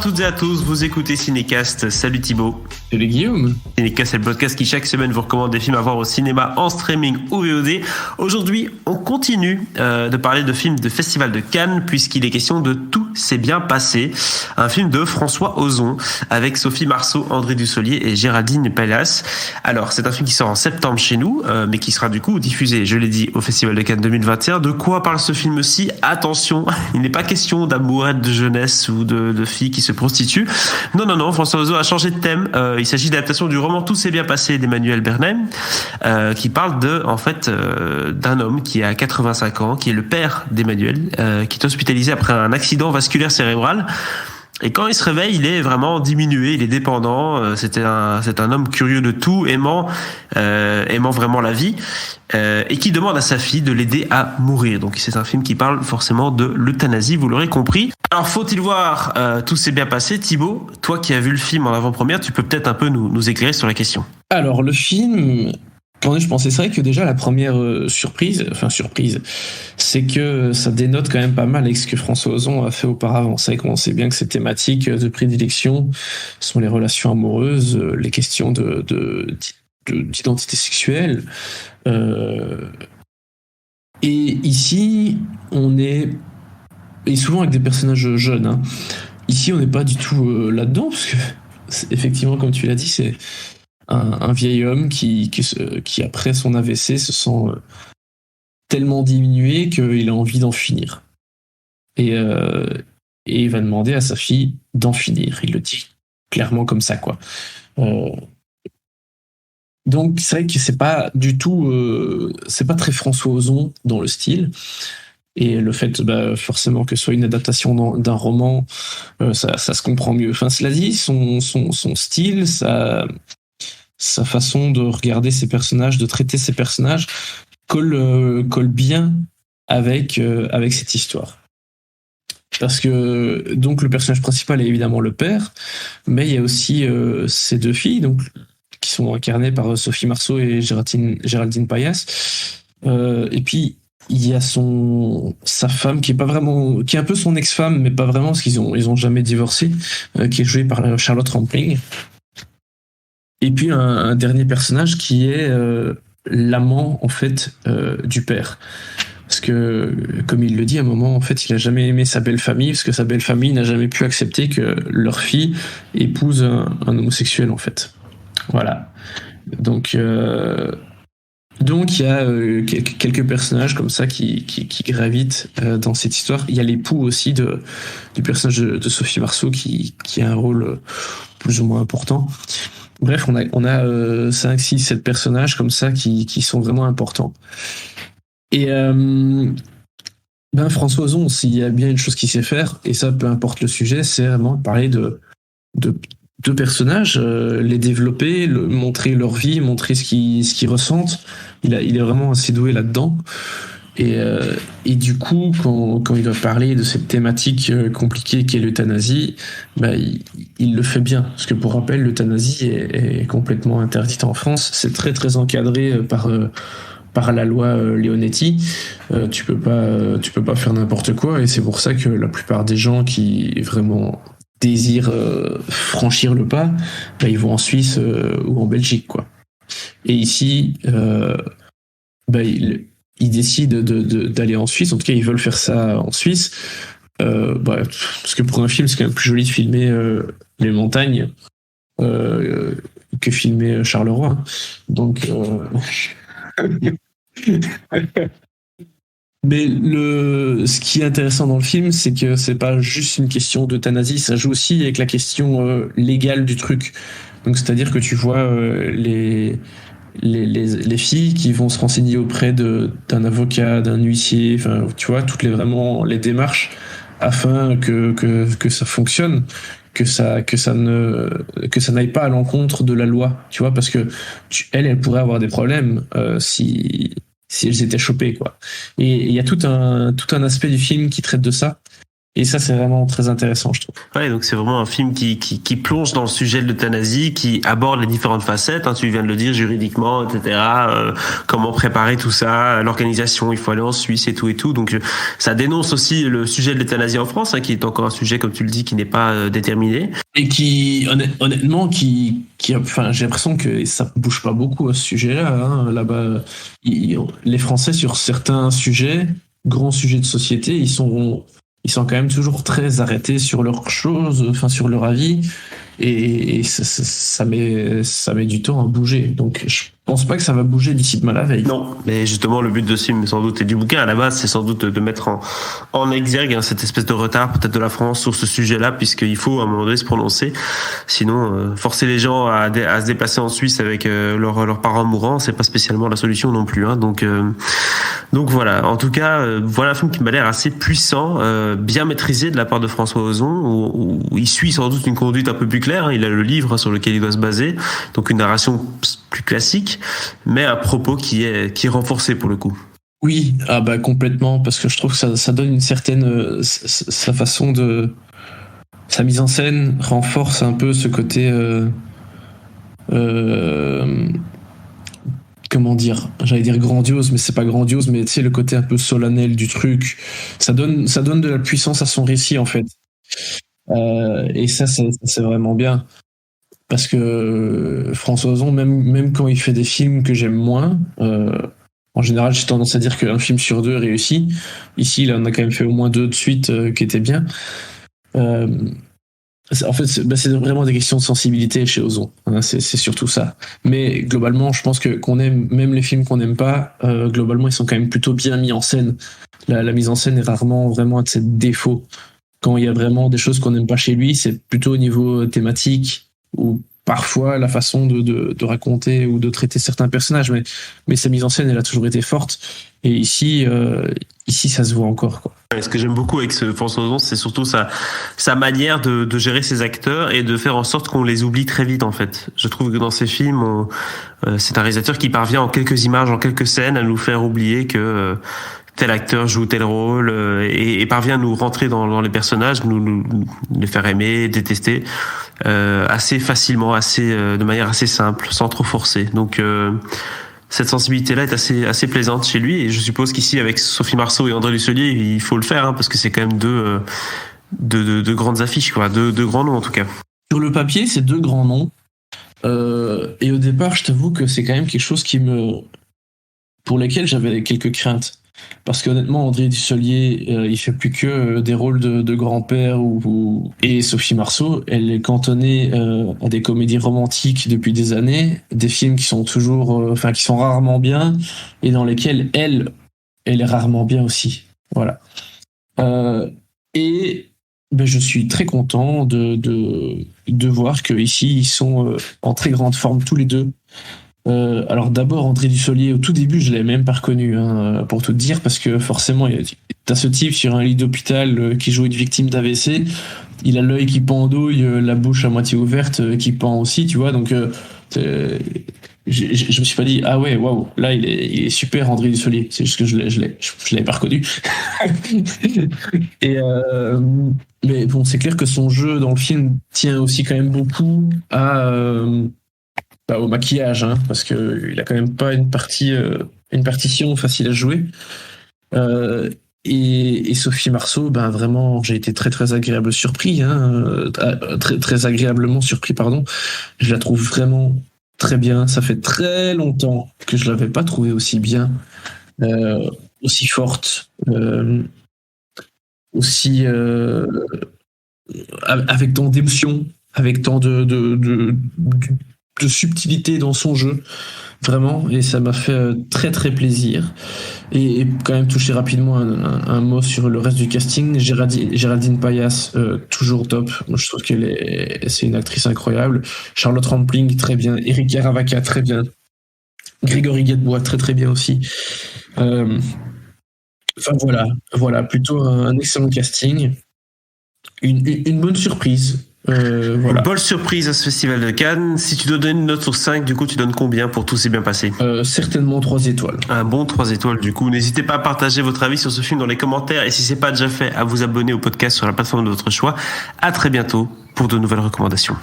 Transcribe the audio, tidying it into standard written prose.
à toutes et à tous, vous écoutez Cinécast. Salut Thibaut. Salut Guillaume. Cinécast, c'est le podcast qui chaque semaine vous recommande des films à voir au cinéma, en streaming ou VOD. Aujourd'hui, on continue de parler de films de Festival de Cannes, puisqu'il est question de Tout s'est bien passé, un film de François Ozon, avec Sophie Marceau, André Dussolier et Géraldine Palace. Alors, c'est un film qui sort en septembre chez nous, mais qui sera du coup diffusé, je l'ai dit, au Festival de Cannes 2021. De quoi parle ce film-ci ? Attention, il n'est pas question d'amourettes de jeunesse ou de filles qui se prostituent. Non, François Ozon a changé de thème. Il s'agit d'adaptation du roman Tout s'est bien passé d'Emmanuel Bernheim, qui parle d'un homme qui a 85 ans, qui est le père d'Emmanuel, qui est hospitalisé après un accident vasculaire cérébral. Et quand il se réveille, il est vraiment diminué, il est dépendant. C'est un homme curieux de tout, aimant vraiment la vie, et qui demande à sa fille de l'aider à mourir. Donc c'est un film qui parle forcément de l'euthanasie, vous l'aurez compris. Alors faut-il voir Tout s'est bien passé, Thibaut, toi qui as vu le film en avant-première, tu peux peut-être un peu nous éclairer sur la question. Alors le film, quand je pensais, c'est vrai que déjà la première surprise, c'est que ça dénote quand même pas mal avec ce que François Ozon a fait auparavant. C'est vrai qu'on sait bien que ses thématiques de prédilection sont les relations amoureuses, les questions d'identité sexuelle. Et ici, on est... Et souvent avec des personnages jeunes. Hein. Ici, on n'est pas du tout là-dedans, parce que, effectivement, comme tu l'as dit, c'est un vieil homme qui, après son AVC, se sent tellement diminué qu'il a envie d'en finir. Et il va demander à sa fille d'en finir. Il le dit clairement comme ça, quoi. Donc, c'est vrai que c'est pas du tout... c'est pas très François Ozon dans le style. Et le fait, forcément, que ce soit une adaptation d'un roman, ça se comprend mieux. Enfin, cela dit, son style, sa façon de regarder ses personnages, de traiter ses personnages, colle bien avec cette histoire. Parce que donc le personnage principal est évidemment le père, mais il y a aussi ses deux filles, donc qui sont incarnées par Sophie Marceau et Géraldine Palace. Et puis il y a sa femme qui est un peu son ex-femme, mais pas vraiment parce qu'ils ont jamais divorcé, qui est jouée par Charlotte Rampling. Et puis un dernier personnage qui est l'amant en fait du père. Parce que, comme il le dit à un moment, en fait, il a jamais aimé sa belle famille, parce que sa belle famille n'a jamais pu accepter que leur fille épouse un homosexuel, en fait. Voilà. Donc il y a quelques personnages comme ça qui gravitent dans cette histoire. Il y a l'époux aussi du personnage de Sophie Marceau qui a un rôle plus ou moins important. Bref, on a 5, 6, 7 personnages comme ça qui sont vraiment importants. Et François Ozon, s'il y a bien une chose qu'il sait faire, et ça peu importe le sujet, c'est vraiment parler de personnages, les développer, montrer leur vie, montrer ce qu'ils ressentent. Il est vraiment assez doué là-dedans. Et du coup, quand il doit parler de cette thématique compliquée qu'est l'euthanasie, il le fait bien. Parce que pour rappel, l'euthanasie est complètement interdite en France. C'est très très encadré par la loi Leonetti. Tu peux pas faire n'importe quoi, et c'est pour ça que la plupart des gens qui vraiment désirent franchir le pas, ils vont en Suisse ou en Belgique, quoi. Et ici, ils décident d'aller en Suisse. En tout cas, ils veulent faire ça en Suisse. Parce que pour un film, c'est quand même plus joli de filmer les montagnes que filmer Charleroi. Donc, mais ce qui est intéressant dans le film, c'est que c'est pas juste une question d'euthanasie, ça joue aussi avec la question légale du truc. Donc, c'est-à-dire que tu vois les filles qui vont se renseigner auprès d'un avocat, d'un huissier, enfin, tu vois, toutes les démarches afin que ça fonctionne, que ça n'aille pas à l'encontre de la loi, tu vois, parce que elle pourrait avoir des problèmes si elles étaient chopées, quoi. Et il y a tout un aspect du film qui traite de ça, Et ça, c'est vraiment très intéressant, je trouve. Ouais, donc c'est vraiment un film qui plonge dans le sujet de l'euthanasie, qui aborde les différentes facettes, hein, tu viens de le dire, juridiquement, etc. Comment préparer tout ça, l'organisation, il faut aller en Suisse et tout. Donc ça dénonce aussi le sujet de l'euthanasie en France, hein, qui est encore un sujet, comme tu le dis, qui n'est pas déterminé. Et qui, honnêtement, enfin, j'ai l'impression que ça bouge pas beaucoup à ce sujet-là. Hein. Là-bas, les Français, sur certains sujets, grands sujets de société, ils sont quand même toujours très arrêtés sur leurs choses, enfin sur leur avis, et ça met du temps à bouger. Donc je pense pas que ça va bouger d'ici demain la veille. Non, mais justement le but de ce film, sans doute, et du bouquin à la base, c'est sans doute de mettre en exergue, hein, cette espèce de retard peut-être de la France sur ce sujet-là, puisqu'il faut à un moment donné se prononcer. Sinon, forcer les gens à se déplacer en Suisse avec leurs parents mourants, c'est pas spécialement la solution non plus. Hein. Donc voilà. En tout cas, voilà un film qui m'a l'air assez puissant, bien maîtrisé de la part de François Ozon, où il suit sans doute une conduite un peu plus claire. Hein. Il a le livre sur lequel il doit se baser, donc une narration plus classique, mais un propos qui est renforcé pour le coup. Oui, ah bah complètement, parce que je trouve que ça donne une certaine sa façon de sa mise en scène renforce un peu ce côté comment dire, j'allais dire grandiose, mais c'est pas grandiose, mais tu sais, le côté un peu solennel du truc, ça donne de la puissance à son récit en fait. Et ça c'est vraiment bien. Parce que François Ozon, même quand il fait des films que j'aime moins, en général j'ai tendance à dire qu'un film sur deux réussit. Ici, il en a quand même fait au moins deux de suite qui étaient bien. En fait, c'est vraiment des questions de sensibilité chez Ozon. Hein, c'est surtout ça. Mais globalement, je pense que qu'on aime, même les films qu'on n'aime pas, globalement, ils sont quand même plutôt bien mis en scène. La mise en scène est rarement vraiment un de ses défauts. Quand il y a vraiment des choses qu'on n'aime pas chez lui, c'est plutôt au niveau thématique ou parfois la façon de raconter ou de traiter certains personnages. Mais sa mise en scène, elle a toujours été forte. Et ici, ça se voit encore, quoi. Ce que j'aime beaucoup avec ce François Ozon, c'est surtout sa manière de gérer ses acteurs et de faire en sorte qu'on les oublie très vite, en fait. Je trouve que dans ses films, c'est un réalisateur qui parvient en quelques images, en quelques scènes, à nous faire oublier que tel acteur joue tel rôle et parvient à nous rentrer dans les personnages, nous les faire aimer, détester assez facilement, de manière assez simple, sans trop forcer. Donc cette sensibilité-là est assez plaisante chez lui, et je suppose qu'ici, avec Sophie Marceau et André Dussolier, il faut le faire, hein, parce que c'est quand même deux grandes affiches, quoi, deux grands noms en tout cas. Sur le papier, c'est deux grands noms, et au départ, je t'avoue que c'est quand même quelque chose pour lesquels j'avais quelques craintes. Parce qu'honnêtement, André Dussolier, il fait plus que des rôles de grand-père et Sophie Marceau, elle est cantonnée à des comédies romantiques depuis des années, des films qui sont qui sont rarement bien et dans lesquels elle est rarement bien aussi. Voilà. Et ben, je suis très content de voir qu'ici, ils sont en très grande forme tous les deux. Alors d'abord André Dussolier, au tout début je l'avais même pas reconnu, hein, pour tout te dire, parce que forcément t'as ce type sur un lit d'hôpital qui joue une victime d'AVC, il a l'œil qui pendouille, la bouche à moitié ouverte qui pend aussi, tu vois, donc je me suis pas dit ah ouais waouh, là il est super André Dussolier, c'est juste que je l'avais pas reconnu. Et mais bon, c'est clair que son jeu dans le film tient aussi quand même beaucoup au maquillage, hein, parce que il a quand même pas une partition facile à jouer. Et Sophie Marceau, ben vraiment, j'ai été très très agréable surpris, hein, très très agréablement surpris, pardon. Je la trouve vraiment très bien. Ça fait très longtemps que je l'avais pas trouvée aussi bien, aussi forte, aussi avec tant d'émotion, avec tant de subtilité dans son jeu, vraiment, et ça m'a fait très très plaisir. Et quand même toucher rapidement un mot sur le reste du casting. Géraldine Payas, toujours top. Moi, je trouve c'est une actrice incroyable. Charlotte Rampling, très bien. Eric Caravaca, très bien. Grégory Gadebois, très très bien aussi. Enfin voilà, plutôt un excellent casting. Une bonne surprise. Voilà. Bonne surprise à ce festival de Cannes. Si tu dois donner une note sur 5, du coup, tu donnes combien pour Tout s'est bien passé? Certainement 3 étoiles. Un bon 3 étoiles, du coup. N'hésitez pas à partager votre avis sur ce film dans les commentaires. Et si c'est pas déjà fait, à vous abonner au podcast sur la plateforme de votre choix. À très bientôt pour de nouvelles recommandations.